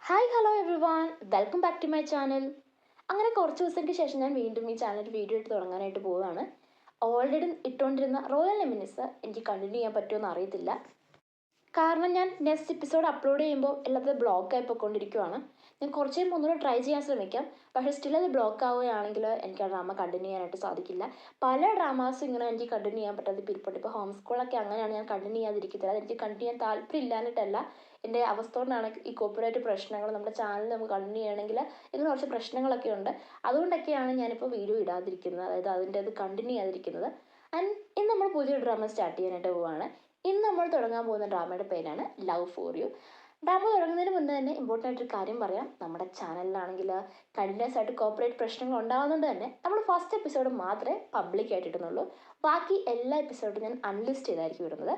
Hi hello everyone, welcome back to my channel. അങ്ങനെ കുറച്ച് ദിവസങ്ങൾക്ക് ശേഷം ഞാൻ വീണ്ടും ഈ ചാനൽ വീഡിയോ ഇട്ട് തുടങ്ങാനായിട്ട് പോവുകയാണ്. ഓൾറെഡി ഇട്ടുകൊണ്ടിരുന്ന റോയൽ ലെമനീസ് എനിക്ക് കണ്ടിന്യൂ ചെയ്യാൻ പറ്റുമെന്ന് അറിയത്തില്ല. കാരണം ഞാൻ നെക്സ്റ്റ് എപ്പിസോഡ് അപ്ലോഡ് ചെയ്യുമ്പോൾ എല്ലാത്തത് ബ്ലോക്കായി പോയിക്കൊണ്ടിരിക്കുകയാണ്. ഞാൻ കുറച്ച് കഴിയുമ്പോൾ ഒന്നുകൂടെ ട്രൈ ചെയ്യാൻ ശ്രമിക്കാം. പക്ഷേ സ്റ്റിൽ അത് ബ്ലോക്ക് ആവുകയാണെങ്കിൽ എനിക്ക് ആ ഡ്രാമ കണ്ടിന്യൂ ചെയ്യാനായിട്ട് സാധിക്കില്ല. പല ഡ്രാമാസും ഇങ്ങനെ എനിക്ക് കണ്ടിന്യൂ ചെയ്യാൻ പറ്റാതെ ഇരിപ്പുണ്ട്. ഇപ്പോൾ ഹോം സ്കൂളൊക്കെ അങ്ങനെയാണ്, ഞാൻ കണ്ടിന്യൂ ചെയ്യാതിരിക്കത്തില്ല. അതെനിക്ക് കണ്ടിന്യൂ ചെയ്യാൻ താല്പര്യം ഇല്ലാഞ്ഞിട്ടല്ല, എൻ്റെ അവസ്ഥ കൊണ്ടാണ്. ഈ കോപ്പിറൈറ്റ് പ്രശ്നങ്ങൾ നമ്മുടെ ചാനൽ നമുക്ക് കണ്ടിന്യൂ ചെയ്യണമെങ്കിൽ ഇങ്ങനെ കുറച്ച് പ്രശ്നങ്ങളൊക്കെ ഉണ്ട്. അതുകൊണ്ടൊക്കെയാണ് ഞാനിപ്പോൾ വീഡിയോ ഇടാതിരിക്കുന്നത്, അതായത് അതിൻ്റെ അത് കണ്ടിന്യൂ ചെയ്യാതിരിക്കുന്നത്. ആൻഡ് ഇന്ന് നമ്മൾ പുതിയൊരു ഡ്രാമ സ്റ്റാർട്ട് ചെയ്യാനായിട്ട് പോവുകയാണ്. ഇന്ന് നമ്മൾ തുടങ്ങാൻ പോകുന്ന ഡ്രാമയുടെ പേരാണ് ലവ് ഫോർ യു. ഡ്രാമ തുടങ്ങുന്നതിന് മുന്നേ തന്നെ ഇമ്പോർട്ടൻ്റ് ആയിട്ടൊരു കാര്യം പറയാം. നമ്മുടെ ചാനലിലാണെങ്കിൽ കണ്ടിന്യൂസ് ആയിട്ട് കോപ്പറേറ്റ് പ്രശ്നങ്ങൾ ഉണ്ടാകുന്നതുകൊണ്ട് തന്നെ നമ്മൾ ഫസ്റ്റ് എപ്പിസോഡ് മാത്രമേ പബ്ലിക് ആയിട്ട് ഇടുന്നുള്ളൂ. ബാക്കി എല്ലാ എപ്പിസോഡും ഞാൻ അൺലിസ്റ്റ് ചെയ്തായിരിക്കും ഇടുന്നത്.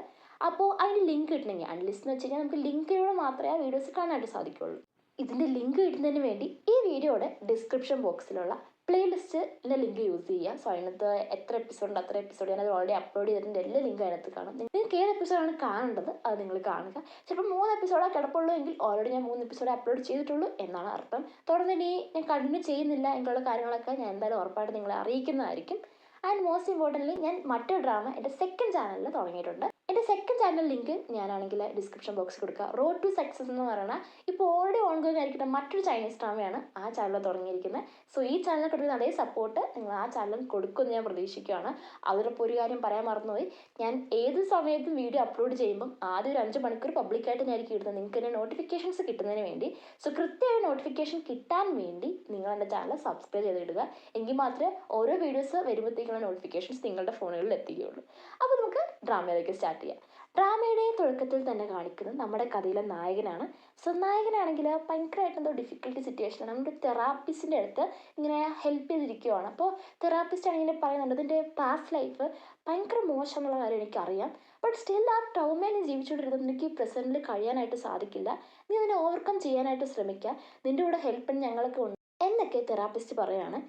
അപ്പോൾ അതിന് ലിങ്ക് കിട്ടണമെങ്കിൽ, അൺലിസ്റ്റ് എന്ന് വെച്ച് കഴിഞ്ഞാൽ നമുക്ക് ലിങ്കിലൂടെ മാത്രമേ ആ വീഡിയോസ് കാണാനായിട്ട് സാധിക്കുകയുള്ളൂ. ഇതിൻ്റെ ലിങ്ക് കിട്ടുന്നതിന് വേണ്ടി ഈ വീഡിയോയുടെ ഡിസ്ക്രിപ്ഷൻ ബോക്സിലുള്ള പ്ലേലിസ്റ്റിൻ്റെ ലിങ്ക് യൂസ് ചെയ്യുക. സോ അതിനകത്ത് എത്ര എപ്പിസോഡുണ്ട് അത്ര എപ്പിസോഡ് ഞാനത് ഓൾറെഡി അപ്ലോഡ് ചെയ്തിട്ടുണ്ട്. എല്ലാ ലിങ്കും അതിനകത്ത് കാണും. നിങ്ങൾക്ക് ഏത് എപ്പിസോഡാണ് കാണേണ്ടത് അത് നിങ്ങൾ കാണുക. ചിലപ്പോൾ 3 എപ്പിസോഡാണ് കിടപ്പുള്ളൂ എങ്കിൽ ഓൾറെഡി ഞാൻ 3 എപ്പിസോഡ് അപ്ലോഡ് ചെയ്തിട്ടുള്ളൂ എന്നാണ് അർത്ഥം. തുടർന്ന് ഇനി ഞാൻ കണ്ടിന്യൂ ചെയ്യുന്നില്ല എങ്കിലുള്ള കാര്യങ്ങളൊക്കെ ഞാൻ എന്തായാലും ഉറപ്പായിട്ട് നിങ്ങളെ അറിയിക്കുന്നതായിരിക്കും. ആൻഡ് മോസ്റ്റ് ഇമ്പോർട്ടൻ്റ്ലി ഞാൻ മറ്റൊരു ഡ്രാമ എൻ്റെ സെക്കൻഡ് ചാനലിൽ തുടങ്ങിയിട്ടുണ്ട്. എൻ്റെ സെക്കൻഡ് ചാനൽ ലിങ്ക് ഞാനാണെങ്കിൽ ഡിസ്ക്രിപ്ഷൻ ബോക്സിൽ കൊടുക്കുക. റോഡ് ടു സക്സസ് എന്ന് പറയുന്ന ഇപ്പോൾ ഓൾറെഡി ഓൺഗോയിങ് ആയിരിക്കുന്ന മറ്റൊരു ചൈനീസ് ഡ്രാമയാണ് ആ ചാനൽ തുടങ്ങിയിരിക്കുന്നത്. സോ ഈ ചാനലിൽ കൊടുക്കുന്ന അതേ സപ്പോർട്ട് നിങ്ങൾ ആ ചാനൽ കൊടുക്കുമെന്ന് ഞാൻ പ്രതീക്ഷിക്കുകയാണ്. അതിലിപ്പോൾ ഒരു കാര്യം പറയാൻ മറന്നുപോയി, ഞാൻ ഏത് സമയത്തും വീഡിയോ അപ്ലോഡ് ചെയ്യുമ്പം ആദ്യം ഒരു 5 മണിക്കൂർ പബ്ലിക്കായിട്ട് ഞാനായിരിക്കും ഇടുന്നത്, നിങ്ങൾക്ക് എൻ്റെ നോട്ടിഫിക്കേഷൻസ് കിട്ടുന്നതിന് വേണ്ടി. സോ കൃത്യമായി നോട്ടിഫിക്കേഷൻ കിട്ടാൻ വേണ്ടി നിങ്ങൾ എൻ്റെ ചാനൽ സബ്സ്ക്രൈബ് ചെയ്തിടുക. എങ്കിൽ മാത്രമേ ഓരോ വീഡിയോസ് വരുമ്പോഴത്തേക്കുള്ള നോട്ടിഫിക്കേഷൻസ് നിങ്ങളുടെ ഫോണുകളിൽ എത്തുകയുള്ളൂ. അപ്പോൾ നമുക്ക് ഡ്രാമയിലേക്ക് സ്റ്റാർട്ട് ചെയ്യാം. ഡ്രാമയുടെ തുടക്കത്തിൽ തന്നെ കാണിക്കുന്നത് നമ്മുടെ കഥയിലെ നായകനാണ്. സോ നായകനാണെങ്കിൽ ഭയങ്കരമായിട്ട് എന്തോ ഡിഫിക്കൽട്ടി സിറ്റുവേഷനാണ്. നമ്മുടെ തെറാപ്പിസ്റ്റിൻ്റെ അടുത്ത് ഇങ്ങനെ ഹെൽപ്പ് ചെയ്തിരിക്കുകയാണ്. അപ്പോൾ തെറാപ്പിസ്റ്റ് ആണെങ്കിൽ പറയുന്നുണ്ട് ഇതിൻ്റെ പാസ്റ്റ് ലൈഫ് ഭയങ്കര മോശം എന്നുള്ള കാര്യം എനിക്കറിയാം. ബട്ട് സ്റ്റിൽ ആ ടൗമേ നീ ജീവിച്ചുകൊണ്ടിരുന്നത് എനിക്ക് പ്രസൻറ്റിൽ കഴിയാനായിട്ട് സാധിക്കില്ല. നീ അതിനെ ഓവർകം ചെയ്യാനായിട്ട് ശ്രമിക്കുക. നിൻ്റെ കൂടെ ഹെൽപ്പിന് ഞങ്ങളൊക്കെ ഉണ്ട് എന്നൊക്കെ തെറാപ്പിസ്റ്റ് പറയുകയാണ്.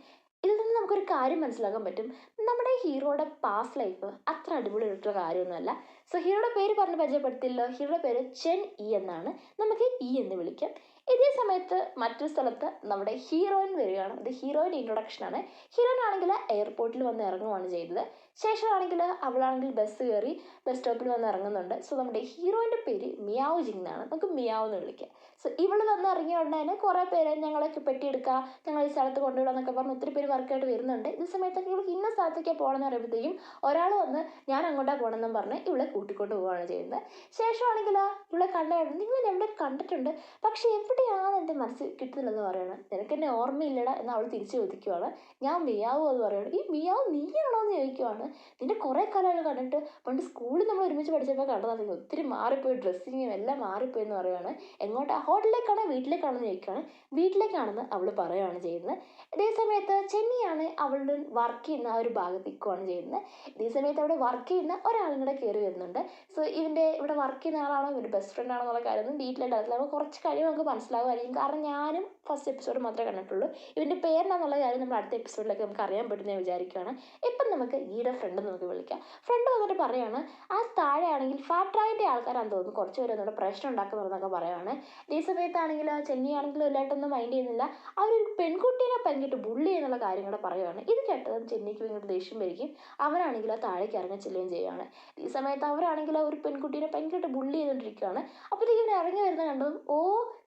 ഇതിൽ നിന്ന് നമുക്കൊരു കാര്യം മനസ്സിലാക്കാൻ പറ്റും, നമ്മുടെ ഹീറോയുടെ പാസ്റ്റ് ലൈഫ് അത്ര അടിപൊളിയായിട്ടുള്ള കാര്യമൊന്നുമല്ല. സോ ഹീറോയുടെ പേര് പറഞ്ഞ് പരിചയപ്പെടുത്തില്ലോ, ഹീറോയുടെ പേര് ചെൻ ഇ എന്നാണ്. നമുക്ക് ഇ എന്ന് വിളിക്കാം. ഇതേ സമയത്ത് മറ്റൊരു സ്ഥലത്ത് നമ്മുടെ ഹീറോയിൻ വരികയാണ്. ഇത് ഹീറോയിൻ്റെ ഇൻട്രൊഡക്ഷനാണ്. ഹീറോയിൻ ആണെങ്കിൽ എയർപോർട്ടിൽ വന്ന് ഇറങ്ങുകയാണ് ചെയ്തത്. ശേഷമാണെങ്കിൽ അവളാണെങ്കിൽ ബസ് കയറി ബസ് സ്റ്റോപ്പിൽ വന്ന് ഇറങ്ങുന്നുണ്ട്. സോ നമ്മുടെ ഹീറോയിൻ്റെ പേര് മിയാവ് ജിങ് എന്നാണ്. നമുക്ക് മിയാവ് എന്ന് വിളിക്കാം. സോ ഇവൾ വന്ന് ഇറങ്ങിയ ഉടനെ തന്നെ കുറേ പേര് ഞങ്ങളൊക്കെ പെട്ടിയെടുക്കുക, ഞങ്ങൾ ഈ സ്ഥലത്ത് കൊണ്ടുവിടാം എന്നൊക്കെ പറഞ്ഞ് ഒത്തിരി പേര് വർക്കായിട്ട് വരുന്നുണ്ട്. ഈ സമയത്തൊക്കെ ഇവൾക്ക് ഇന്ന സ്ഥലത്തേക്കാണ് പോകണമെന്ന് പറയുമ്പോഴത്തേക്കും ഒരാൾ വന്ന് ഞാൻ അങ്ങോട്ടാണ് പോകണമെന്നും പറഞ്ഞ് ഇവളെ കൂട്ടിക്കൊണ്ട് പോവുകയാണ് ചെയ്യുന്നത്. ശേഷമാണെങ്കിൽ ഇവളെ കണ്ടായിരുന്നു, നിങ്ങൾ എവിടെ കണ്ടിട്ടുണ്ട് പക്ഷേ എവിടെയാണ് എൻ്റെ മനസ്സിൽ കിട്ടുന്നില്ലെന്ന് പറയുന്നത്. നിനക്ക് എന്നെ ഓർമ്മയില്ലടാ എന്ന് അവൾ തിരിച്ചു ചോദിക്കുവാണ്. ഞാൻ മിയാവോ എന്ന് പറയുന്നത്. ഈ മിയാവ് നീയാണോ എന്ന് ചോദിക്കുവാണ്. നിന്റെ കുറേ കാലങ്ങൾ കണ്ടിട്ട്, പണ്ട് സ്കൂളിൽ നമ്മൾ ഒരുമിച്ച് പഠിച്ചപ്പോൾ കണ്ടതാണ്, ഒത്തിരി മാറിപ്പോയി, ഡ്രസ്സിങ്ങും എല്ലാം മാറിപ്പോയി എന്ന് പറയുകയാണ്. എങ്ങോട്ടാ, ഹോട്ടലിലേക്കാണോ വീട്ടിലേക്കാണോ എന്ന് ചോദിക്കുകയാണ്. വീട്ടിലേക്കാണെന്ന് അവൾ പറയുകയാണ് ചെയ്യുന്നത്. ഇതേ സമയത്ത് ചെന്നിയാണ് അവളുടെ വർക്ക് ചെയ്യുന്ന ആ ഒരു ഭാഗത്ത് നിൽക്കുകയാണ് ചെയ്യുന്നത്. ഇതേ സമയത്ത് അവിടെ വർക്ക് ചെയ്യുന്ന ഒരാളും കൂടെ കയറി വരുന്നുണ്ട്. സോ ഇവൻ്റെ ഇവിടെ വർക്ക് ചെയ്യുന്ന ആളാണോ ഇവൻ്റെ ബെസ്റ്റ് ഫ്രണ്ട് ആണോ എന്നുള്ള കാര്യമൊന്നും ഡീറ്റെയിൽ ആയിട്ടില്ല. അപ്പോൾ കുറച്ച് കഴിയുമ്പോൾ നമുക്ക് മനസ്സിലാകുമായിരിക്കും. കാരണം ഞാനും ഫസ്റ്റ് എപ്പിസോഡ് മാത്രമേ കണ്ടിട്ടുള്ളൂ. ഇവൻ്റെ പേരെന്നുള്ള കാര്യം നമ്മൾ അടുത്ത എപ്പിസോഡിലൊക്കെ നമുക്ക് അറിയാൻ പറ്റുമെന്ന് ഞാൻ വിചാരിക്കുകയാണ്. ഇപ്പം നമുക്ക് ഈയുടെ ഫ്രണ്ട് നമുക്ക് വിളിക്കാം. ഫ്രണ്ട് വന്നിട്ട് പറയുകയാണ്, ആ താഴെയാണെങ്കിൽ ഫാട്രായിൻ്റെ ആൾക്കാരാണെന്ന് തോന്നുന്നു കുറച്ച് പേര് വന്നിട്ട് പ്രശ്നം ഉണ്ടാക്കുന്നതെന്നൊക്കെ പറയുകയാണ്. ഈ സമയത്താണെങ്കിൽ ചെന്നിയാണെങ്കിലും എല്ലായിട്ടൊന്നും മൈൻഡ് ചെയ്യുന്നില്ല. അവരൊരു പെൺകുട്ടീനെ ഭയങ്കരമായിട്ട് ബുള്ളി ചെയ്യുന്നുള്ള കാര്യം കൂടെ പറയുകയാണ്. ഇത് കേട്ടതും ചെന്നിക്ക് ഭയങ്കര ദേഷ്യം വരികയും അവരാണെങ്കിൽ ആ താഴേക്ക് ഇറങ്ങി ചെല്ലുകയും ചെയ്യുകയാണ്. ഈ സമയത്ത് അവരാണെങ്കിൽ ആ ഒരു പെൺകുട്ടീനെ ഭയങ്കരമായിട്ട് ബുള്ളി ചെയ്തുകൊണ്ടിരിക്കുകയാണ്. അപ്പോഴത്തേക്കും ഇവൻ ഇറങ്ങി വരുന്നത് കണ്ടതും, ഓ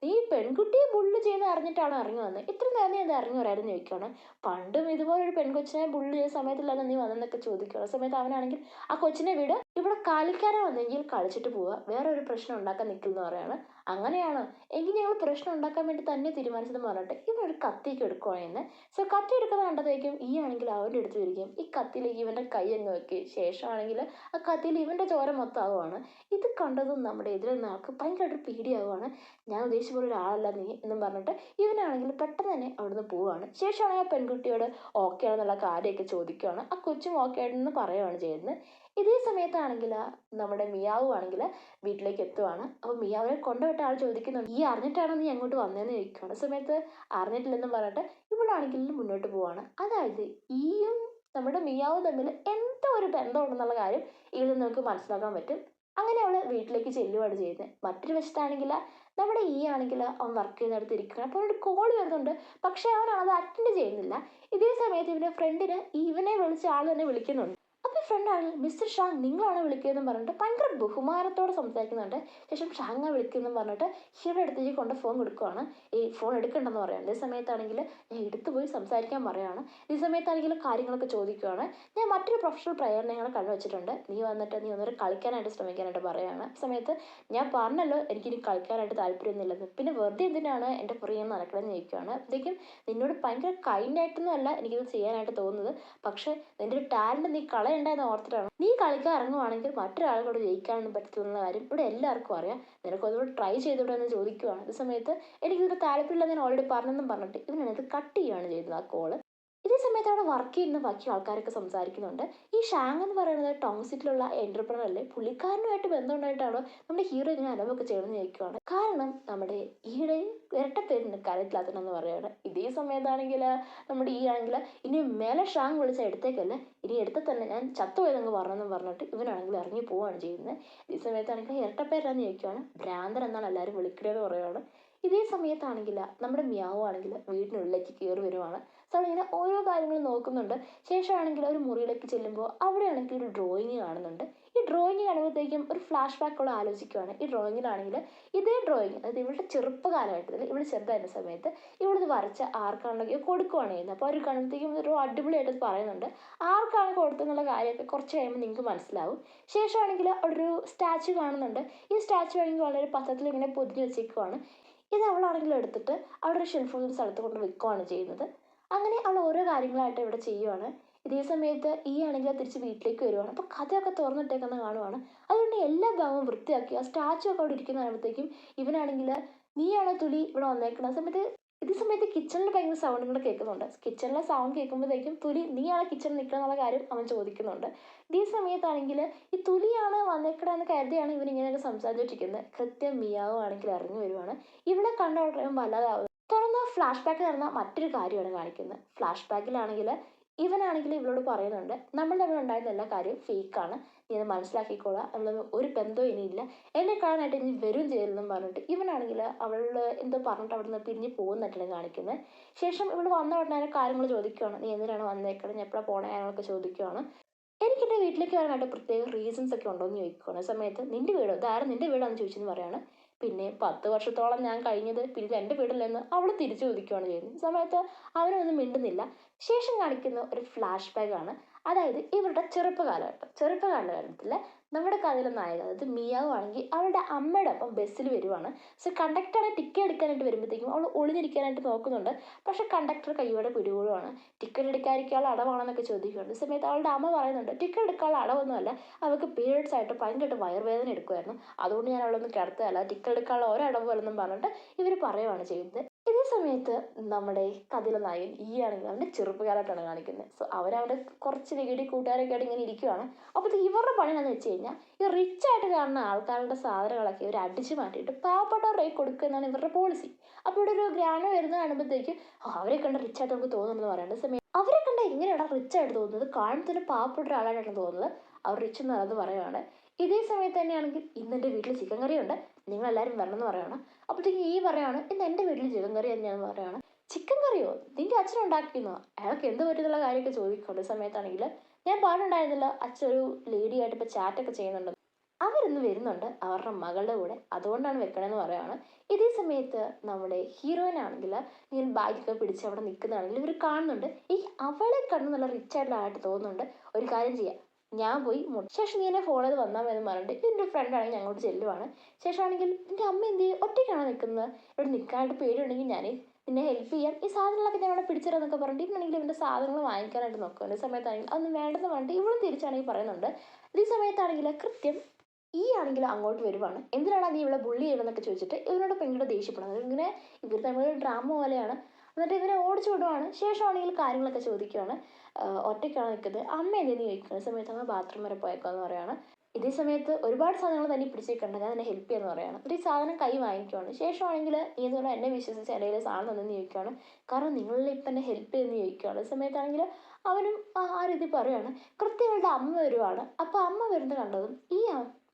നീ പെൺകുട്ടിയെ ബുള്ളി ചെയ്യുന്നത് അറിഞ്ഞിട്ടാണോ ഇറങ്ങി വന്നത്, ഇത്ര നേരം നീ എന്താ ഇറങ്ങി വരാമെന്ന് ചോദിക്കുകയാണ്. പണ്ടും ഇതുപോലൊരു പെൺകൊച്ചിനെ ബുള്ളി ചെയ്യുന്ന സമയത്തില്ലാതെ നീ വന്നെന്നൊക്കെ ചോദിക്കുകയാണ്. ആ സമയത്ത് അവനാണെങ്കിൽ ആ കൊച്ചിനെ വിട്, ഇവിടെ കളിക്കാനാണ് വന്നെങ്കിൽ കളിച്ചിട്ട് പോവുക, വേറെ ഒരു പ്രശ്നം ഉണ്ടാക്കാൻ നിൽക്കുമെന്ന് പറയാണ്. അങ്ങനെയാണ് എങ്കിൽ ഞങ്ങൾ പ്രശ്നം ഉണ്ടാക്കാൻ വേണ്ടി തന്നെ തീരുമാനിച്ചതെന്ന് പറഞ്ഞിട്ട് ഇവനൊരു കത്തിയൊക്കെ എടുക്കുകയാണ്. സോ കത്തി എടുക്കുന്നത് കണ്ടതേക്കും ഈ ആണെങ്കിൽ അവൻ്റെ അടുത്ത് വരികയും ഈ കത്തിയിലേക്ക് ഇവൻ്റെ കൈ അങ്ങ് വെക്കുകയും ശേഷമാണെങ്കിൽ ആ കത്തിയിൽ ഇവൻ്റെ ചോര മൊത്തം ആവുകയാണ്. ഇത് കണ്ടതും നമ്മുടെ എതിരുന്ന ആൾക്ക് ഭയങ്കരമായിട്ട് പേടിയാവുകയാണ്. ഞാൻ ഉദ്ദേശിച്ച പോലെ ഒരാളല്ല നീ എന്നും പറഞ്ഞിട്ട് ഇവനാണെങ്കിൽ പെട്ടെന്ന് തന്നെ അവിടുന്ന് പോവുകയാണ്. ശേഷമാണ് ആ പെൺകുട്ടിയോട് ഓക്കെ ആണെന്നുള്ള കാര്യമൊക്കെ ചോദിക്കുകയാണ്. ആ കൊച്ചും ഓക്കെ ആണെന്ന് പറയുകയാണ് ചെയ്യുന്നത്. ഇതേ സമയത്താണെങ്കിൽ നമ്മുടെ മിയാവു ആണെങ്കിൽ വീട്ടിലേക്ക് എത്തുവാണ്. അപ്പോൾ മിയാവിനെ കൊണ്ടുവിട്ട ആൾ ചോദിക്കുന്നുണ്ട്, ഈ അറിഞ്ഞിട്ടാണോ നീ അങ്ങോട്ട് വന്നതെന്ന് ചോദിക്കുകയാണ്. ആ സമയത്ത് അറിഞ്ഞിട്ടില്ലെന്നും പറഞ്ഞിട്ട് ഇവളാണെങ്കിൽ മുന്നോട്ട് പോവാണ്. അതായത് ഈയും നമ്മുടെ മിയാവും തമ്മിൽ എന്തോ ഒരു ബന്ധമുണ്ടെന്നുള്ള കാര്യം ഇതിൽ നിന്ന് നമുക്ക് മനസ്സിലാക്കാൻ പറ്റും. അങ്ങനെ അവൾ വീട്ടിലേക്ക് ചെല്ലുവാണ് ചെയ്യുന്നത്. മറ്റൊരു വശത്താണെങ്കിൽ നമ്മുടെ ഈ ആണെങ്കിൽ അവൻ വർക്ക് ചെയ്യുന്നിടത്ത് ഇരിക്കുകയാണ്. അപ്പോൾ അവനൊരു കോൾ വരുന്നുണ്ട്. പക്ഷേ അവൻ അത് അറ്റൻഡ് ചെയ്യുന്നില്ല. ഇതേ സമയത്ത് ഇവൻ്റെ ഫ്രണ്ടിന് ഇവനെ വിളിച്ച ആൾ തന്നെ വിളിക്കുന്നുണ്ട്. അപ്പോൾ ഈ ഫ്രണ്ടാണെങ്കിൽ മിസ്റ്റർ ഷാങ് നിങ്ങളാണ് വിളിക്കുന്നതെന്ന് പറഞ്ഞിട്ട് ഭയങ്കര ബഹുമാനത്തോടെ സംസാരിക്കുന്നുണ്ട്. ശേഷം ഷാങ്ങാ വിളിക്കുന്നതെന്ന് പറഞ്ഞിട്ട് ഹീറോയുടെ അടുത്തേക്ക് കൊണ്ട് ഫോൺ കൊടുക്കുവാണ്. ഈ ഫോൺ എടുക്കണ്ടെന്ന് പറയുന്നത്. അതേ സമയത്താണെങ്കിൽ ഞാൻ എടുത്തു പോയി സംസാരിക്കാൻ പറയുകയാണ്. ഈ സമയത്താണെങ്കിൽ കാര്യങ്ങളൊക്കെ ചോദിക്കുകയാണ്. ഞാൻ മറ്റൊരു പ്രൊഫഷണൽ പ്ലെയറിനെ ഞങ്ങൾ കണ്ടുവച്ചിട്ടുണ്ട്. നീ ഒന്നേരം കളിക്കാനായിട്ട് ശ്രമിക്കാനായിട്ട് പറയുകയാണ്. ആ സമയത്ത് ഞാൻ പറഞ്ഞല്ലോ എനിക്കിനി കളിക്കാനായിട്ട് താല്പര്യമൊന്നുമില്ലെന്ന്. പിന്നെ വെറുതെ എന്തിനാണ് എൻ്റെ പുറകെ നടക്കണമെന്ന് ചോദിക്കുകയാണ്. അപ്പോഴത്തേക്കും നിന്നോട് ഭയങ്കര കൈൻഡായിട്ടൊന്നും അല്ല എനിക്കിത് ചെയ്യാനായിട്ട് തോന്നുന്നത്. പക്ഷേ നിൻ്റെ ഒരു ടാലൻറ്റ് നീ കളയണ്ടെന്ന് ഓർത്തിട്ടാണ്. നീ കളിക്കാൻ ഇറങ്ങുവാണെങ്കിൽ മറ്റൊരാളോട് ജയിക്കാനൊന്നും പറ്റത്തുള്ള കാര്യം ഇവിടെ എല്ലാവർക്കും അറിയാം. നിനക്ക് അതുകൊണ്ട് ട്രൈ ചെയ്തുകൂടെ എന്ന് ചോദിക്കുകയാണ്. അതേ സമയത്ത് എനിക്കിതിന് താല്പര്യമില്ല ഞാൻ ഓൾറെഡി പറഞ്ഞെന്നും പറഞ്ഞിട്ട് ഇവനത് കട്ട് ചെയ്യുകയാണ് ചെയ്തത് ആ കോള്. ഇതേ സമയത്ത് അവിടെ വർക്ക് ചെയ്യുന്ന ബാക്കി ആൾക്കാരൊക്കെ സംസാരിക്കുന്നുണ്ട്. ഈ ഷാങ് എന്ന് പറയുന്നത് ടൗൺസിറ്റിലുള്ള എൻ്റർപ്രണർ അല്ലേ, പുള്ളിക്കാരനുമായിട്ട് ബന്ധമുണ്ടായിട്ടാണോ നമ്മുടെ ഹീറോ ഇങ്ങനെ അലവൊക്കെ ചേർന്ന് ചോദിക്കുവാണ്. കാരണം നമ്മുടെ ഈയുടെ ഇരട്ടപ്പേരുണ്ട് കാര്യത്തിലാത്തണമെന്ന് പറയുകയാണ്. ഇതേ സമയത്താണെങ്കിൽ നമ്മുടെ ഈ ആണെങ്കിൽ ഇനി മേലെ ഷാങ് വിളിച്ച എടുത്തേക്കല്ലേ, ഇനി എടുത്ത തന്നെ ഞാൻ ചത്തുപോയതങ്ങ് പറഞ്ഞെന്ന് പറഞ്ഞിട്ട് ഇവനാണെങ്കിൽ ഇറങ്ങി പോവുകയാണ് ചെയ്യുന്നത്. ഈ സമയത്താണെങ്കിൽ ഇരട്ടപ്പേരാന്ന് ചോദിക്കുകയാണ്. ഭ്രാന്തൻ എന്നാണ് എല്ലാവരും വിളിക്കണതെന്ന് പറയുകയാണ്. ഇതേ സമയത്താണെങ്കിൽ നമ്മുടെ മ്യാവു ആണെങ്കിൽ വീടിനുള്ളിലേക്ക് കയറി വരുവാണ്. സോ ഇങ്ങനെ ഓരോ കാര്യങ്ങളും നോക്കുന്നുണ്ട്. ശേഷമാണെങ്കിൽ ഒരു മുറിയിലേക്ക് ചെല്ലുമ്പോൾ അവിടെയാണെങ്കിൽ ഒരു ഡ്രോയിങ് കാണുന്നുണ്ട്. ഈ ഡ്രോയിങ് കാണുമ്പോഴത്തേക്കും ഒരു ഫ്ലാഷ് ബാക്കോടെ ആലോചിക്കുകയാണ്. ഈ ഡ്രോയിങ്ങിലാണെങ്കിൽ ഇതേ ഡ്രോയിങ്, അതായത് ഇവളുടെ ചെറുപ്പ കാലഘട്ടത്തിൽ ഇവൾ ചെറുതായിരുന്ന സമയത്ത് ഇവളിത് വരച്ച ആർക്കാണെന്നൊക്കെ കൊടുക്കുവാണ് ചെയ്യുന്നത്. അപ്പോൾ അവർ കാണുമ്പോഴത്തേക്കും ഒരു അടിപൊളിയായിട്ട് പറയുന്നുണ്ട്. ആർക്കാണ് കൊടുത്തെന്നുള്ള കാര്യമൊക്കെ കുറച്ച് കഴിയുമ്പോൾ നിങ്ങൾക്ക് മനസ്സിലാവും. ശേഷമാണെങ്കിൽ അവിടെ ഒരു സ്റ്റാച്ചു കാണുന്നുണ്ട്. ഈ സ്റ്റാച്ചു ആണെങ്കിൽ വളരെ പത്രത്തിൽ ഇങ്ങനെ പൊതിഞ്ഞ് വെച്ചേക്കുവാണ്. ഇത് അവളാണെങ്കിലും എടുത്തിട്ട് അവിടെ ഒരു ഷെൽഫിൽ ഒരു സ്ഥലത്ത് കൊണ്ട് വെക്കുകയാണ് ചെയ്യുന്നത്. അങ്ങനെ അവൾ ഓരോ കാര്യങ്ങളായിട്ട് ഇവിടെ ചെയ്യുവാണ്. ഇതേ സമയത്ത് ഈ ആണെങ്കിൽ തിരിച്ച് വീട്ടിലേക്ക് വരുവാണ്. അപ്പോൾ കഥയൊക്കെ തുറന്നിട്ടേക്കുന്ന കാണുവാണ്. അതുകൊണ്ട് എല്ലാ ഭാഗവും വൃത്തിയാക്കി ആ സ്റ്റാച്ചു ഒക്കെ അവിടെ ഇരിക്കുന്ന ആകുമ്പോഴത്തേക്കും ഇവനാണെങ്കിൽ നീയാണോ തുലി ഇവിടെ വന്നേക്കുന്ന സമയത്ത് ഇതേ സമയത്ത് കിച്ചണിൽ ഭയങ്കര സൗണ്ട് കൂടെ കേൾക്കുന്നുണ്ട്. കിച്ചണിലെ സൗണ്ട് കേൾക്കുമ്പോഴത്തേക്കും തുലി നീയാണ് കിച്ചണിൽ നിൽക്കുക എന്നുള്ള കാര്യം അവൻ ചോദിക്കുന്നുണ്ട്. ഇതേ സമയത്താണെങ്കിൽ ഈ തുലിയാണ് വന്നേക്കണമെന്ന് കരുതിയാണ് ഇവൻ ഇങ്ങനെയൊക്കെ സംസാരിച്ചിരിക്കുന്നത്. കൃത്യം മിയാവും ആണെങ്കിൽ ഇറങ്ങി വരുവാണ്. ഇവിടെ കണ്ട ഉടനെ വല്ലാതാവും. തുറന്ന ഫ്ലാഷ് ബാക്ക് നടന്ന മറ്റൊരു കാര്യമാണ് കാണിക്കുന്നത്. ഫ്ലാഷ് ബാക്കിലാണെങ്കിൽ ഇവനാണെങ്കിൽ ഇവളോട് പറയുന്നുണ്ട് നമ്മൾ തമ്മിൽ ഉണ്ടായിരുന്ന എല്ലാ കാര്യവും ഫേക്കാണ്, നീ അത് മനസ്സിലാക്കിക്കോളാം, ഉള്ളത് ഒരു ബന്ധവും ഇനിയില്ല, എന്നെ കാണാനായിട്ട് ഇനി വരും ചെയ്യലെന്നും പറഞ്ഞിട്ട് ഇവനാണെങ്കിൽ അവൾ എന്തോ പറഞ്ഞിട്ട് അവിടെ നിന്ന് പിരിഞ്ഞ് പോകുന്നിട്ടാണ് കാണിക്കുന്നത്. ശേഷം ഇവൾ വന്ന ഉടനെ കാര്യങ്ങൾ ചോദിക്കുകയാണ്. നീ എന്തിനാണ് വന്നേക്കണം, ഞാൻ എപ്പോഴാണ് പോണേ എന്നൊക്കെ ചോദിക്കുകയാണ്. എനിക്ക് എൻ്റെ വീട്ടിലേക്ക് വരാനായിട്ട് പ്രത്യേക റീസൺസ് ഒക്കെ ഉണ്ടോ എന്ന് ചോദിക്കുകയാണ്. സമയത്ത് നിൻ്റെ വീടോ, ഇതാരും നിൻ്റെ വീടാണെന്ന് ചോദിച്ചെന്ന് പറയാണ്. പിന്നെ 10 വർഷത്തോളം ഞാൻ കഴിഞ്ഞത് പിന്നെ എൻ്റെ വീട്ടിലെന്ന് അവൾ തിരിച്ചു ചോദിക്കുകയാണ് ചെയ്യുന്നത്. ഈ സമയത്ത് അവനൊന്നും മിണ്ടുന്നില്ല. ശേഷം കാണിക്കുന്ന ഒരു ഫ്ലാഷ് ബാക്ക് ആണ്. അതായത് ഇവരുടെ ചെറുപ്പകാലഘട്ടത്തിൽ നമ്മുടെ കഥയിലെ നായക അതായത് മിയാവ് ആണെങ്കിൽ അവളുടെ അമ്മയുടെ ഒപ്പം ബസ്സിൽ വരുവാണ്. സോ കണ്ടക്ടറെ ടിക്കറ്റ് എടുക്കാനായിട്ട് വരുമ്പോഴത്തേക്കും അവൾ ഒളിഞ്ഞിരിക്കാനായിട്ട് നോക്കുന്നുണ്ട്. പക്ഷേ കണ്ടക്ടർ കൈയോടെ പിടികൂടുവാണ്. ടിക്കറ്റ് എടുക്കാതിരിക്കാനുള്ള അടവാണെന്നൊക്കെ ചോദിക്കുന്നുണ്ട്. ഈ സമയത്ത് അവളുടെ അമ്മ പറയുന്നുണ്ട് ടിക്കറ്റ് എടുക്കാനുള്ള അടവൊന്നുമല്ല, അവൾക്ക് പീരിയഡ്സ് ആയിട്ട് ഭയങ്കരമായിട്ട് വയറുവേദന എടുക്കുമായിരുന്നു, അതുകൊണ്ട് ഞാൻ അവളൊന്ന് കിടത്തുകയല്ല, ടിക്കറ്റ് എടുക്കാനുള്ള ഒരടവ് പോലെന്നും പറഞ്ഞിട്ട് ഇവർ പറയുവാണ് ചെയ്യുന്നത്. ഇതേ സമയത്ത് നമ്മുടെ കഥയിലെ നായകൻ ഈ ആണെങ്കിൽ അവൻ്റെ ചെറുപ്പകാലത്താണ് കാണിക്കുന്നത്. സോ അവരവൻ്റെ കുറച്ച് വീടി കൂട്ടുകാരൊക്കെ ആയിട്ട് ഇങ്ങനെ ഇരിക്കുവാണ്. അപ്പോൾ ഇവരുടെ പണി എന്താണെന്ന് വെച്ച് കഴിഞ്ഞാൽ ഈ റിച്ച് ആയിട്ട് കാണുന്ന ആൾക്കാരുടെ സാധനങ്ങളൊക്കെ ഇവർ അടിച്ചു മാറ്റിയിട്ട് പാവപ്പെട്ടവരുടെ കൊടുക്കുക എന്നാണ് ഇവരുടെ പോളിസി. അപ്പോൾ ഇവിടെ ഒരു ഗ്രാമം വരുന്ന കാണുമ്പോഴത്തേക്കും അവരെ കണ്ട റിച്ച് ആയിട്ട് നമുക്ക് തോന്നുമെന്ന് പറയുന്ന സമയം അവരെ കണ്ട എങ്ങനെയാണ് റിച്ച് ആയിട്ട് തോന്നുന്നത്, കാണുന്നതിന് പാവപ്പെട്ട ഒരാളായിട്ടാണ് തോന്നുന്നത്, അവർ റിച്ച് എന്ന് പറയുവാണ്. ഇതേ സമയത്ത് തന്നെയാണെങ്കിൽ ഇന്ന് എൻ്റെ വീട്ടിൽ ചിക്കൻ കറിയുണ്ട്, നിങ്ങളെല്ലാവരും വരണം എന്ന് പറയുകയാണ്. അപ്പോഴത്തേക്ക് ഈ പറയുകയാണ് ഇന്ന് എൻ്റെ വീട്ടിൽ ചിക്കൻ കറി തന്നെയാണെന്ന് പറയുകയാണ്. ചിക്കൻ കറിയോ, നിൻ്റെ അച്ഛൻ ഉണ്ടാക്കിയെന്നോ, അയാൾക്ക് എന്ത് പറ്റിയെന്നുള്ള കാര്യമൊക്കെ ചോദിക്കുന്നുണ്ട്. സമയത്താണെങ്കിൽ ഞാൻ പാടുണ്ടായിരുന്നില്ല, അച്ഛൻ ഒരു ലേഡിയായിട്ട് ഇപ്പോൾ ചാറ്റൊക്കെ ചെയ്യുന്നുണ്ട്, അവരിന്ന് വരുന്നുണ്ട് അവരുടെ മകളുടെ കൂടെ, അതുകൊണ്ടാണ് വെക്കണമെന്ന് പറയുകയാണ്. ഇതേ സമയത്ത് നമ്മുടെ ഹീറോയിനാണെങ്കിൽ ഇങ്ങനെ ബാഗൊക്കെ പിടിച്ച് അവിടെ നിൽക്കുന്നതാണെങ്കിൽ ഇവർ കാണുന്നുണ്ട്. ഈ അവളെ കണ്ട് നല്ല റിച്ച് ആയിട്ടുള്ള ആയിട്ട് തോന്നുന്നുണ്ട്. ഒരു കാര്യം ചെയ്യാം, ഞാൻ പോയി ശേഷം നീ എന്നെ ഫോളോ ചെയ്ത് വന്നാൽ മതി എന്ന് പറഞ്ഞിട്ട് എൻ്റെ ഫ്രണ്ട് ആണെങ്കിൽ ഞങ്ങളോട് ചെല്ലുവാണ്. ശേഷമാണെങ്കിൽ എൻ്റെ അമ്മ എന്ത് ചെയ്യും, ഒറ്റയ്ക്കാണോ നിൽക്കുന്നത്, ഇവിടെ നിൽക്കാനായിട്ട് പേടിയുണ്ടെങ്കിൽ ഞാൻ നിന്നെ ഹെൽപ്പ് ചെയ്യാം, ഈ സാധനങ്ങളൊക്കെ ഞാൻ അവിടെ പിടിച്ചിടാന്നൊക്കെ പറഞ്ഞിട്ട് ഇവനാണെങ്കിൽ ഇവൻ്റെ സാധനങ്ങൾ വാങ്ങിക്കാനായിട്ട് നോക്കും. അതേ സമയത്താണെങ്കിൽ അതൊന്നും വേണ്ടെന്ന് പറഞ്ഞിട്ട് ഇവളും തിരിച്ചാണെങ്കിൽ പറയുന്നുണ്ട്. ഈ സമയത്താണെങ്കിൽ കൃത്യം ഈ ആണെങ്കിൽ അങ്ങോട്ട് വരുവാണ്. എന്തിനാണ് നീ ഇവിടെ ബുള്ളി ചെയ്യണമെന്നൊക്കെ ചോദിച്ചിട്ട് ഇവനോട് ഭയങ്കര ദേഷ്യപ്പെടുന്നത്. ഇങ്ങനെ ഇവർ തമ്മിൽ ഡ്രാമ പോലെയാണ്. എന്നിട്ട് ഇവനെ ഓടിച്ചു വിടുവാണ്. ശേഷമാണെങ്കിൽ കാര്യങ്ങളൊക്കെ ചോദിക്കുകയാണ്. ഒറ്റയ്ക്കാണ് നിൽക്കുന്നത്, അമ്മ എന്തെന്ന് ചോദിക്കുന്ന സമയത്ത് അമ്മ ബാത്റൂം വരെ പോയേക്കാന്ന് പറയുകയാണ്. ഇതേ സമയത്ത് ഒരുപാട് സാധനങ്ങൾ തന്നെ പിടിച്ചേക്കണ്ട, ഞാൻ എന്നെ ഹെൽപ്പ് ചെയ്യാന്ന് പറയുകയാണ്. ഒരു സാധനം കൈ വാങ്ങിക്കുവാണ്. ശേഷമാണെങ്കിൽ നീ ഇതുപോലെ എന്നെ വിശ്വസിച്ച് എൻ്റെ കയ്യിൽ സാധനം തന്നെന്ന് ചോദിക്കുകയാണ്. കാരണം നിങ്ങളിൽ ഇപ്പം എന്നെ ഹെൽപ്പ് ചെയ്യുമെന്ന് ചോദിക്കുകയാണ്. ഈ സമയത്താണെങ്കിൽ അവനും ആ രീതി പറയുകയാണ്. കൃത്യം അവളുടെ അമ്മ വരുവാണ്. അപ്പോൾ അമ്മ വരുന്നത് കണ്ടതും ഈ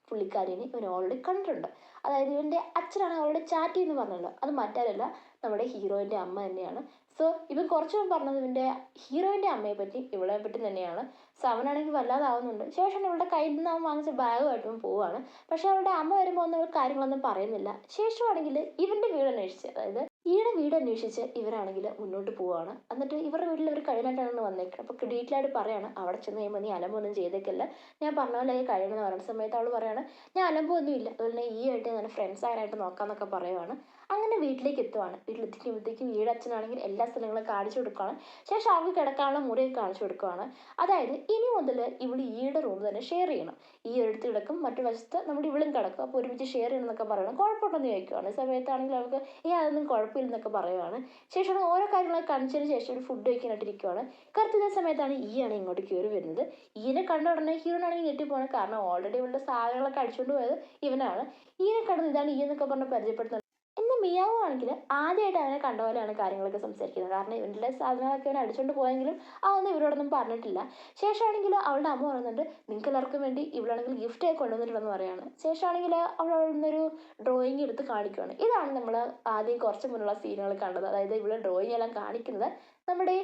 പുള്ളിക്കാരിനെ ഇവൻ ഓൾറെഡി കണ്ടിട്ടുണ്ട്. അതായത് ഇവൻ്റെ അച്ഛനാണ് അവളോട് ചാറ്റ് ചെയ്യുന്നു പറഞ്ഞല്ലോ, അത് മറ്റാരല്ല നമ്മുടെ ഹീറോയിൻ്റെ അമ്മ തന്നെയാണ്. സോ ഇവൻ കുറച്ച് മുമ്പ് പറഞ്ഞത് ഇവൻ്റെ ഹീറോയിൻ്റെ അമ്മയെ പറ്റി ഇവളെ പറ്റി തന്നെയാണ്. സോ അവനാണെങ്കിൽ വല്ലാതാവുന്നുണ്ട്. ശേഷം ഇവളുടെ കയ്യിൽ നിന്ന് അവൻ വാങ്ങിച്ച ബാഗുമായിട്ട് അവൻ പോവുകയാണ്. പക്ഷെ അവളുടെ അമ്മ വരുമ്പോൾ ഒന്നും അവൾ കാര്യങ്ങളൊന്നും പറയുന്നില്ല. ശേഷമാണെങ്കിൽ ഇവൻ്റെ വീട് അന്വേഷിച്ച്, അതായത് ഈയുടെ വീട് അന്വേഷിച്ച് ഇവരാണെങ്കിൽ മുന്നോട്ട് പോവുകയാണ്. എന്നിട്ട് ഇവരുടെ വീട്ടിൽ ഒരു കഴിയാനായിട്ടാണ് വന്നേക്കുന്നത്. അപ്പോൾ ഡീറ്റെയിലായിട്ട് പറയാണ്, അവിടെ ചെന്ന് കഴിയുമ്പോൾ നീ അലമ്പൊന്നും ചെയ്തേക്കല്ല, ഞാൻ പറഞ്ഞ പോലെ കഴിയണമെന്ന് പറയുന്ന സമയത്ത് അവൾ പറയാണ് ഞാൻ അലമ്പൊന്നും ഇല്ല, അതുപോലെ ഈ ആയിട്ട് ഞാൻ ഫ്രണ്ട്സ് ആയിട്ട് നോക്കാമെന്നൊക്കെ പറയുവാണ്. അങ്ങനെ വീട്ടിലേക്ക് എത്തുവാണ്. വീട്ടിലെത്തിക്കുമ്പോഴത്തേക്കും ഈയുടെ അച്ഛനാണെങ്കിൽ എല്ലാ സ്ഥലങ്ങളും കാണിച്ചു കൊടുക്കുകയാണ്. ശേഷം അവൾക്ക് കിടക്കാനുള്ള മുറിയൊക്കെ കാണിച്ചു കൊടുക്കുകയാണ്. അതായത് ഇനി മുതൽ ഇവൾ ഈയുടെ റൂം തന്നെ ഷെയർ ചെയ്യണം. ഈ ഒരിടത്ത് കിടക്കും, മറ്റു വശത്ത് നമ്മുടെ ഇവളും കിടക്കും, അപ്പോൾ ഒരുമിച്ച് ഷെയർ ചെയ്യണം എന്നൊക്കെ പറയണം. കുഴപ്പമുണ്ടെന്ന് ചോദിക്കുകയാണ്. ഈ സമയത്താണെങ്കിൽ അവൾക്ക് അതൊന്നും കുഴപ്പമില്ലെന്നൊക്കെ പറയുവാണ്. ശേഷം ഓരോ കാര്യങ്ങളൊക്കെ കാണിച്ചതിന് ശേഷം ഒരു ഫുഡ് കഴിക്കാനായിട്ടിരിക്കുവാണ്. കറക്റ്റ് ഇതേ സമയത്താണ് ഈയാണ് ഇങ്ങോട്ട് കയറി വരുന്നത്. ഈനെ കണ്ട ഉടനെ ഹീറോനാണെങ്കിൽ ഞെട്ടിപ്പോവാണ്. കാരണം ഓൾറെഡി ഇവളുടെ സാധനങ്ങളൊക്കെ അടിച്ചുകൊണ്ട് പോയത് ഇവനാണ്. ഈനെ കണ്ടത് ഇതാണ് ഈ എന്നൊക്കെ പറഞ്ഞ് പരിചയപ്പെടുത്തുന്നത്. എന്നാൽ മിയാവോ ആണെങ്കിൽ ആദ്യമായിട്ട് അവനെ കണ്ട പോലെയാണ് കാര്യങ്ങളൊക്കെ സംസാരിക്കുന്നത്. കാരണം ഇവൻ്റെ സാധനങ്ങളൊക്കെ അവൻ അടിച്ചുകൊണ്ട് പോയെങ്കിലും അതൊന്നും ഇവരോടൊന്നും പറഞ്ഞിട്ടില്ല. ശേഷമാണെങ്കിൽ അവളുടെ അമ്മ പറയുന്നുണ്ട് നിങ്ങൾക്ക് എല്ലാവർക്കും വേണ്ടി ഇവളാണെങ്കിൽ ഗിഫ്റ്റ് ആയി കൊണ്ടുവന്നിട്ടുണ്ടെന്ന് പറയാണ്. ശേഷമാണെങ്കിൽ അവൾ അവിടെ നിന്നൊരു ഡ്രോയിങ് എടുത്ത് കാണിക്കുകയാണ്. ഇതാണ് നമ്മൾ ആദ്യം കുറച്ച് മുന്നുള്ള സീനുകൾ കണ്ടത്. അതായത് ഇവിടെ ഡ്രോയിങ് എല്ലാം കാണിക്കുന്നത് നമ്മുടെ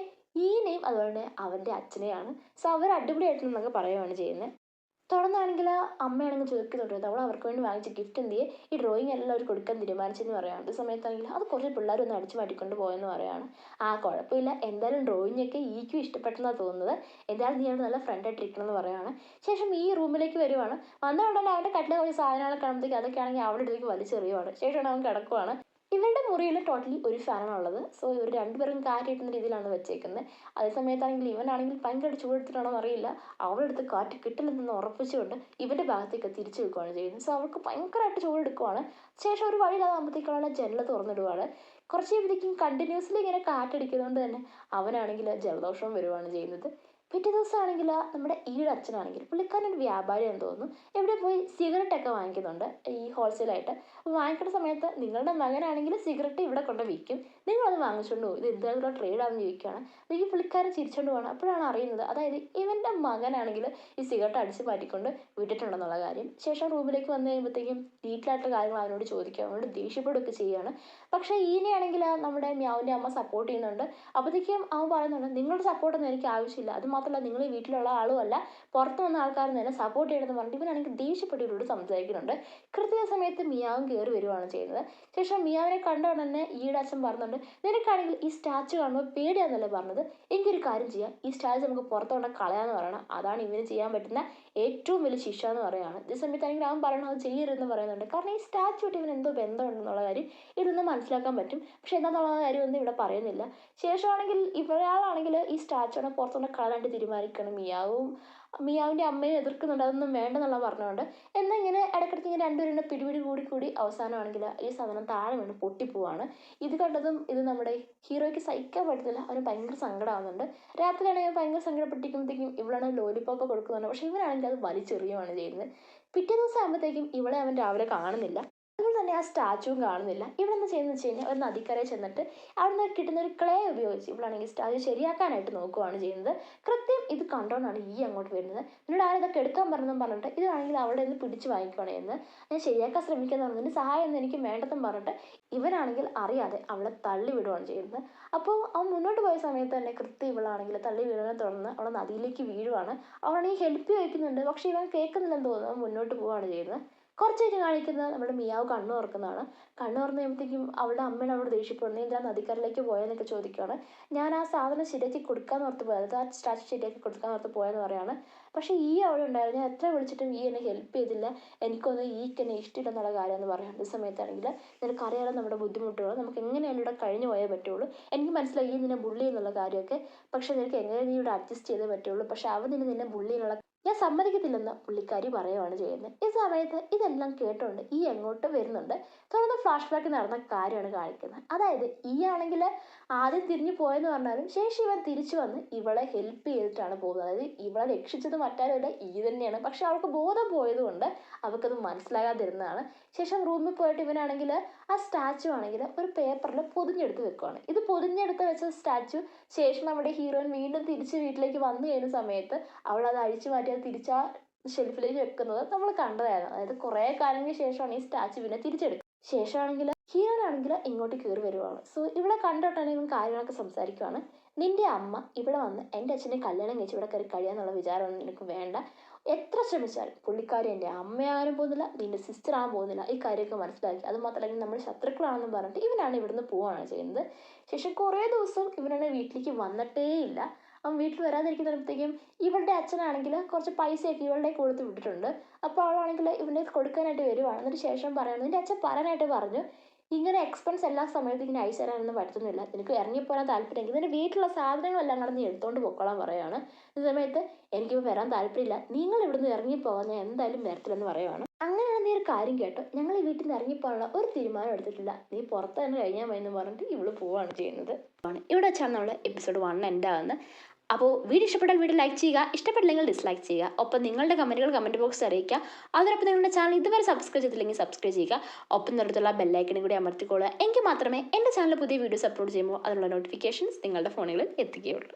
ഈനെയും അതുപോലെ തന്നെ അവൻ്റെ അച്ഛനെയാണ്. സോ അവർ അടിപൊളിയായിട്ടുണ്ടെന്നൊക്കെ പറയുകയാണ് ചെയ്യുന്നത്. തുടർന്നാണെങ്കിൽ അമ്മയാണെങ്കിൽ ചോദിക്കുന്നുണ്ട് അവൾ അവർക്ക് വേണ്ടി വാങ്ങിച്ച ഗിഫ്റ്റ് എന്ത് ചെയ്യേ, ഈ ഡ്രോയിങ് എല്ലാം അവർ കൊടുക്കാൻ തീരുമാനിച്ചെന്ന് പറയുകയാണ്. അതേ സമയത്താണെങ്കിൽ അത് കുറച്ച് പിള്ളേർ ഒന്ന് അടിച്ചു മാറ്റിക്കൊണ്ട് പോയെന്ന് പറയുകയാണ്. കുഴപ്പമില്ല, എന്തായാലും ഡ്രോയിങ് ഒക്കെ ഈക്കും ഇഷ്ടപ്പെട്ടെന്നാണ് തോന്നുന്നത്, എന്തായാലും നീ അവിടെ നല്ല ഫ്രണ്ടായിട്ടിരിക്കണം എന്ന് പറയുകയാണ്. ശേഷം ഈ റൂമിലേക്ക് വരുവാണ്. വന്ന ഉടനെ അവൻ്റെ കട്ടിലെ കുറച്ച് സാധനങ്ങളൊക്കെ കാണുമ്പോഴത്തേക്ക് അതൊക്കെ ആണെങ്കിൽ അവളുടെ അടുത്തേക്ക് വലിച്ചെറിയുവാണ്. ശേഷം അവൻ കിടക്കുവാണ്. ഇവരുടെ മുറിയിൽ ടോട്ടലി ഒരു ഫാനാണുള്ളത്. സോ ഇവർ രണ്ടുപേരും കാറ്റ് കിട്ടുന്ന രീതിയിലാണ് വെച്ചേക്കുന്നത്. അതേ സമയത്താണെങ്കിൽ ഇവനാണെങ്കിൽ ഭയങ്കര ചൂടെടുത്തിട്ടാണോ അറിയില്ല, അവളെടുത്ത് കാറ്റ് കിട്ടില്ലെന്ന് ഉറപ്പിച്ചുകൊണ്ട് ഇവൻ്റെ ഭാഗത്തേക്ക് തിരിച്ചു വെക്കുകയാണ് ചെയ്യുന്നത്. സോ അവൾക്ക് ഭയങ്കരമായിട്ട് ചൂടെടുക്കുവാണ്. ശേഷം ഒരു വഴിയില്ലാതാകുമ്പോഴത്തേക്കുള്ള ജനൽ തുറന്നിടുവാണ്. കുറച്ച് കഴിയുമ്പോഴത്തേക്കും കണ്ടിന്യൂസ്ലി ഇങ്ങനെ കാറ്റടിക്കുന്നതുകൊണ്ട് തന്നെ അവനാണെങ്കിൽ ജലദോഷവും വരുവാണ് ചെയ്യുന്നത്. പിറ്റേ ദിവസമാണെങ്കിൽ നമ്മുടെ ഈയുടെ അച്ഛനാണെങ്കിൽ പുള്ളിക്കാരൻ ഒരു വ്യാപാരിയാണെന്ന് തോന്നുന്നു, എവിടെ പോയി സിഗരറ്റൊക്കെ വാങ്ങിക്കുന്നുണ്ട് ഈ ഹോൾസെയിലായിട്ട്. അപ്പോൾ വാങ്ങിക്കുന്ന സമയത്ത് നിങ്ങളുടെ മകനാണെങ്കിൽ സിഗരറ്റ് ഇവിടെ കൊണ്ട് വിൽക്കും, നിങ്ങളത് വാങ്ങിച്ചുകൊണ്ട് പോകും, ഇത് എന്തെങ്കിലും ട്രേഡാണെന്ന് ചോദിക്കുകയാണ്. ഈ പുള്ളിക്കാരൻ ചിരിച്ചുകൊണ്ട് പോകണം. അപ്പോഴാണ് അറിയുന്നത് അതായത് ഇവൻ്റെ മകനാണെങ്കിൽ ഈ സിഗരറ്റ് അടിച്ച് മാറ്റിക്കൊണ്ട് വിട്ടിട്ടുണ്ടെന്നുള്ള കാര്യം. ശേഷം റൂമിലേക്ക് വന്നു കഴിയുമ്പോഴത്തേക്കും ഡീറ്റെയിലായിട്ടുള്ള കാര്യങ്ങൾ അവനോട് ചോദിക്കുക, അവനോട് ദേഷ്യപ്പെടുകയൊക്കെ ചെയ്യുകയാണ്. പക്ഷേ ഈനെയാണെങ്കിൽ നമ്മുടെ മ്യാവിൻ്റെ അമ്മ സപ്പോർട്ട് ചെയ്യുന്നുണ്ട്. അപ്പോഴത്തേക്കും അവൻ പറയുന്നുണ്ട് നിങ്ങളുടെ സപ്പോർട്ടൊന്നും എനിക്ക് ആവശ്യമില്ല, അത് മാത്രമല്ല നിങ്ങൾ ഈ വീട്ടിലുള്ള ആളുമല്ല, പുറത്ത് വന്ന ആൾക്കാരും തന്നെ സപ്പോർട്ട് ചെയ്യണമെന്ന് പറഞ്ഞിട്ട് ഇവനാണെങ്കിൽ ദേഷ്യപ്പെട്ടിവരോട് സംസാരിക്കുന്നുണ്ട്. കൃത്യ സമയത്ത് മിയാവും കയറി വരുവാണ് ചെയ്യുന്നത്. ശേഷം മിയാവിനെ കണ്ട ഉടനെ ഈയുടെ അച്ഛൻ പറഞ്ഞിട്ടുണ്ട് നിനക്കാണെങ്കിൽ ഈ സ്റ്റാച്ചു കാണുമ്പോൾ പേടിയാണെന്നല്ലേ പറഞ്ഞത്, എനിക്കൊരു കാര്യം ചെയ്യാം, ഈ സ്റ്റാച്ചു നമുക്ക് പുറത്തോടെ കളയാമെന്ന് പറയണം, അതാണ് ഇവന് ചെയ്യാൻ പറ്റുന്ന ഏറ്റവും വലിയ ശിക്ഷ എന്ന് പറയുകയാണ്. ഇതേ സമയത്താണെങ്കിൽ അവൻ പറയണം അത് ചെയ്യരുതെന്ന് പറയുന്നുണ്ട്. കാരണം ഈ സ്റ്റാച്ചു ആയിട്ട് ഇവൻ എന്തോ ബന്ധമുണ്ടെന്നുള്ള കാര്യം ഇതൊന്നും മനസ്സിലാക്കാൻ പറ്റും. പക്ഷെ എന്താണെന്നുള്ള കാര്യമൊന്നും ഇവിടെ പറയുന്നില്ല. ശേഷമാണെങ്കിൽ ഇവരാളാണെങ്കിൽ ഈ സ്റ്റാച്ചുവിനെ പുറത്തുകൊണ്ട് കളയാണ്ട് തീരുമാനിക്കണം. മിയാവിൻ്റെ അമ്മയെ എതിർക്കുന്നുണ്ട്, അതൊന്നും വേണ്ടെന്നുള്ള പറഞ്ഞുകൊണ്ട്. എന്നാൽ ഇങ്ങനെ ഇടയ്ക്കിടയ്ക്ക് ഇങ്ങനെ രണ്ടുപേരുടെ പിടിപിടി കൂടി അവസാനമാണെങ്കിൽ ഈ സാധനം താഴെ വീണ് പൊട്ടിപ്പോവാണ്. ഇത് കണ്ടതും ഇത് നമ്മുടെ ഹീറോയ്ക്ക് സഹിക്കാൻ പറ്റുന്നില്ല, അവന് ഭയങ്കര സങ്കടമാകുന്നുണ്ട്. രാത്രിയാണെങ്കിൽ ഭയങ്കര സങ്കടപ്പെട്ടിരിക്കുമ്പോഴത്തേക്കും ഇവളാണ് ലോലിപ്പോപ്പ് കൊടുക്കുന്നുണ്ട്. പക്ഷെ ഇവനാണെങ്കിൽ അത് വലിച്ചെറിയുകയാണ് ചെയ്യുന്നത്. പിറ്റേ ദിവസം ആകുമ്പോഴത്തേക്കും ഇവളെ അവൻ രാവിലെ കാണുന്നില്ല. അതുപോലെ തന്നെ ആ സ്റ്റാച്ചുവും കാണുന്നില്ല. ഇവിടെ എന്താ ചെയ്യുന്നത് വെച്ച് കഴിഞ്ഞാൽ ഒരു നദിക്കരയിൽ ചെന്നിട്ട് അവിടെ നിന്ന് കിട്ടുന്ന ഒരു ക്ലേ ഉപയോഗിച്ച് ഇവളാണെങ്കിൽ സ്റ്റാച്ചു ശരിയാക്കാനായിട്ട് നോക്കുകയാണ് ചെയ്യുന്നത്. കൃത്യം ഇത് കണ്ടോണ്ടാണ് അങ്ങോട്ട് വരുന്നത്. എന്നോട് ആരും ഇതൊക്കെ എടുക്കാൻ പറഞ്ഞിട്ട് ഇതാണെങ്കിൽ അവിടെ നിന്ന് പിടിച്ച് വാങ്ങിക്കുകയാണ് ചെയ്യുന്നത്. ഞാൻ ശരിയാക്കാൻ ശ്രമിക്കാന്ന് പറഞ്ഞിട്ട് സഹായം ഒന്നും എനിക്ക് വേണ്ടെന്നും പറഞ്ഞിട്ട് ഇവനാണെങ്കിൽ അറിയാതെ അവളെ തള്ളി വിടുകയാണ് ചെയ്യുന്നത്. അപ്പോൾ അവൻ മുന്നോട്ട് പോയ സമയത്ത് തന്നെ കൃത്യം ഇവളാണെങ്കിൽ തള്ളി വീഴുന്നതിനെ തുടർന്ന് അവളെ നദിയിലേക്ക് വീഴുവാണ്. അവളാണെങ്കിൽ ഹെൽപ്പ് ചോദിക്കുന്നുണ്ട്, പക്ഷെ ഇവൻ കേൾക്കുന്നില്ലെന്ന് തോന്നുന്നു. അവൻ മുന്നോട്ട് പോവുകയാണ് ചെയ്യുന്നത്. കുറച്ച് കഴിഞ്ഞ് കാണിക്കുന്നത് നമ്മുടെ മിയാവ് കണ്ണു തുറക്കുന്നതാണ്. കണ്ണു തുറന്ന് കഴിയുമ്പോഴത്തേക്കും അവളുടെ അമ്മേനെ അവളോട് ദേഷ്യപ്പെടുന്നു, എന്താ നദിക്കരയിലേക്ക് പോയെന്നൊക്കെ ചോദിക്കുകയാണ്. ഞാൻ ആ സാധനം ശരിയാക്കി കൊടുക്കാമെന്ന് ഓർത്ത് പോയത്, ആ സ്റ്റാച്ചു ശരിയാക്കി കൊടുക്കാമെന്ന് ഓർത്ത് പോയെന്ന് പറയാണ്. പക്ഷേ അവിടെ ഉണ്ടായിരുന്നു, ഞാൻ എത്ര വിളിച്ചിട്ടും എന്നെ ഹെൽപ്പ് ചെയ്തില്ല, എനിക്കൊന്നും എന്നെ ഇഷ്ടമില്ലെന്നുള്ള കാര്യം എന്ന് പറയാം. അതേ സമയത്താണെങ്കിൽ നിനക്കറിയാലോ നമ്മുടെ ബുദ്ധിമുട്ടുകൾ, നമുക്ക് എങ്ങനെയാലും ഇവിടെ കഴിഞ്ഞു പോയേ പറ്റുള്ളൂ, എനിക്ക് മനസ്സിലായി നിന്നെ ബുള്ളി എന്നുള്ള കാര്യമൊക്കെ, പക്ഷേ നിനക്ക് എങ്ങനെ നീ ഇവിടെ അഡ്ജസ്റ്റ് ചെയ്തേ പറ്റുള്ളൂ, പക്ഷേ അവൻ നിന്നെ ബുള്ളി എന്നുള്ള ഞാൻ സമ്മതിക്കത്തില്ലെന്ന് പുള്ളിക്കാരി പറയുകയാണ് ചെയ്യുന്നത്. ഈ സമയത്ത് ഇതെല്ലാം കേട്ടോണ്ട് അങ്ങോട്ട് വരുന്നുണ്ട്. തുടർന്ന് ഫ്ലാഷ് ബാക്ക് നടന്ന കാര്യമാണ് കാണിക്കുന്നത്. അതായത് ആണെങ്കിൽ ആദ്യം തിരിഞ്ഞു പോയെന്ന് പറഞ്ഞാലും ശേഷം ഇവൻ തിരിച്ചു വന്ന് ഇവളെ ഹെൽപ്പ് ചെയ്തിട്ടാണ് പോകുന്നത്. അതായത് ഇവളെ രക്ഷിച്ചത് മറ്റാരുമല്ല തന്നെയാണ്. പക്ഷെ അവൾക്ക് ബോധം പോയതുകൊണ്ട് അവൾക്കത് മനസ്സിലാകാതിരുന്നതാണ്. ശേഷം റൂമിൽ പോയിട്ട് ഇവനാണെങ്കിൽ ആ സ്റ്റാച്ചു ആണെങ്കിൽ ഒരു പേപ്പറിൽ പൊതിഞ്ഞെടുത്ത് വെക്കുവാണ്. ഇത് പൊതിഞ്ഞെടുത്ത് വെച്ച സ്റ്റാച്ചു ശേഷം നമ്മുടെ ഹീറോയിൻ വീണ്ടും തിരിച്ച് വീട്ടിലേക്ക് വന്നു കഴിയുന്ന സമയത്ത് അവൾ അത് അഴിച്ചു മാറ്റി അത് തിരിച്ചാ ഷെൽഫിലേക്ക് വെക്കുന്നത് നമ്മൾ കണ്ടതായിരുന്നു. അതായത് കുറേ കാലങ്ങൾക്ക് ശേഷമാണ് ഈ സ്റ്റാച്ചു പിന്നെ തിരിച്ചെടുക്കുന്നത്. ശേഷമാണെങ്കിൽ ഹീറോനാണെങ്കിൽ ഇങ്ങോട്ട് കയറി വരുവാണ്. സോ ഇവിടെ കണ്ടോട്ടാണെങ്കിലും കാര്യങ്ങളൊക്കെ സംസാരിക്കുവാണ്. നിന്റെ അമ്മ ഇവിടെ വന്ന് എൻ്റെ അച്ഛനെ കല്യാണം കഴിച്ച് ഇവിടെ കയറി കഴിയാന്നുള്ള വിചാരമൊന്നും നിനക്ക് വേണ്ട. എത്ര ശ്രമിച്ചാലും പുള്ളിക്കാരി എൻ്റെ അമ്മയാകാനും പോകുന്നില്ല, നിന്റെ സിസ്റ്റർ ആകാൻ പോകുന്നില്ല. ഈ കാര്യമൊക്കെ മനസ്സിലാക്കി. അത് മാത്രമല്ല നമ്മൾ ശത്രുക്കളാണെന്നും പറഞ്ഞിട്ട് ഇവനാണ് ഇവിടുന്ന് പോവുകയാണ് ചെയ്യുന്നത്. ശേഷം കുറേ ദിവസം ഇവനാണ് വീട്ടിലേക്ക് വന്നിട്ടേ ഇല്ല. അവൻ വീട്ടിൽ വരാതിരിക്കുമ്പോഴത്തേക്കും ഇവളുടെ അച്ഛനാണെങ്കിൽ കുറച്ച് പൈസയൊക്കെ ഇവളുടെ കൊടുത്ത് വിട്ടിട്ടുണ്ട്. അപ്പോൾ അവളാണെങ്കിൽ ഇവനെ കൊടുക്കാനായിട്ട് വരുവാണ്. എന്നിട്ട് ശേഷം പറയണം, നിന്റെ അച്ഛൻ പറയാനായിട്ട് പറഞ്ഞു, ഇങ്ങനെ എക്സ്പെൻസ് എല്ലാ സമയത്തും ഇങ്ങനെ അയച്ചു തരാനൊന്നും പറ്റുന്നില്ല. നിനക്ക് ഇറങ്ങിപ്പോരാൻ താല്പര്യമെങ്കിൽ നിന്റെ വീട്ടിലുള്ള സാധനങ്ങളെല്ലാം കൂടെ നീ എടുത്തുകൊണ്ട് പൊക്കോളാൻ പറയുകയാണ്. ഈ സമയത്ത് എനിക്കിപ്പോൾ വരാൻ താല്പര്യമില്ല, നിങ്ങൾ ഇവിടുന്ന് ഇറങ്ങിപ്പോകാൻ ഞാൻ എന്തായാലും വരത്തില്ലെന്ന് പറയുവാണ്. അങ്ങനെയാണ് നീ ഒരു കാര്യം കേട്ടോ, ഞങ്ങൾ ഈ വീട്ടിൽ നിന്ന് ഇറങ്ങിപ്പോകാനുള്ള ഒരു തീരുമാനം എടുത്തിട്ടില്ല, നീ പുറത്ത് തന്നെ കഴിഞ്ഞാൽ മതി എന്ന് പറഞ്ഞിട്ട് ഇവള് പോവുകയാണ് ചെയ്യുന്നത്. ഇവിടെ വെച്ചാണ് നമ്മൾ എപ്പിസോഡ് 1 എൻ്റെ ആകുന്നത്. അപ്പോൾ വീഡിയോ ഇഷ്ടപ്പെട്ടാൽ വീഡിയോ ലൈക്ക് ചെയ്യുക, ഇഷ്ടപ്പെട്ടില്ലെങ്കിൽ ഡിസ്ലൈക്ക് ചെയ്യുക. ഒപ്പം നിങ്ങളുടെ കമൻറ്റുകൾ കമൻറ്റ് ബോക്സിൽ അറിയിക്കുക. അതോടൊപ്പം നിങ്ങളുടെ ചാനൽ ഇതുവരെ സബ്സ്ക്രൈബ് ചെയ്തില്ലെങ്കിൽ സബ്സ്ക്രൈബ് ചെയ്യുക. ഒപ്പം അടുത്തുള്ള ബെല്ലൈക്കനും കൂടി അമർത്തിക്കൊള്ളുക. എങ്കിൽ മാത്രമേ എൻ്റെ ചാനൽ പുതിയ വീഡിയോസ് അപ്ലോഡ് ചെയ്യുമ്പോൾ അതിനുള്ള നോട്ടിഫിക്കേഷൻസ് നിങ്ങളുടെ ഫോണുകളിൽ എത്തുകയുള്ളൂ.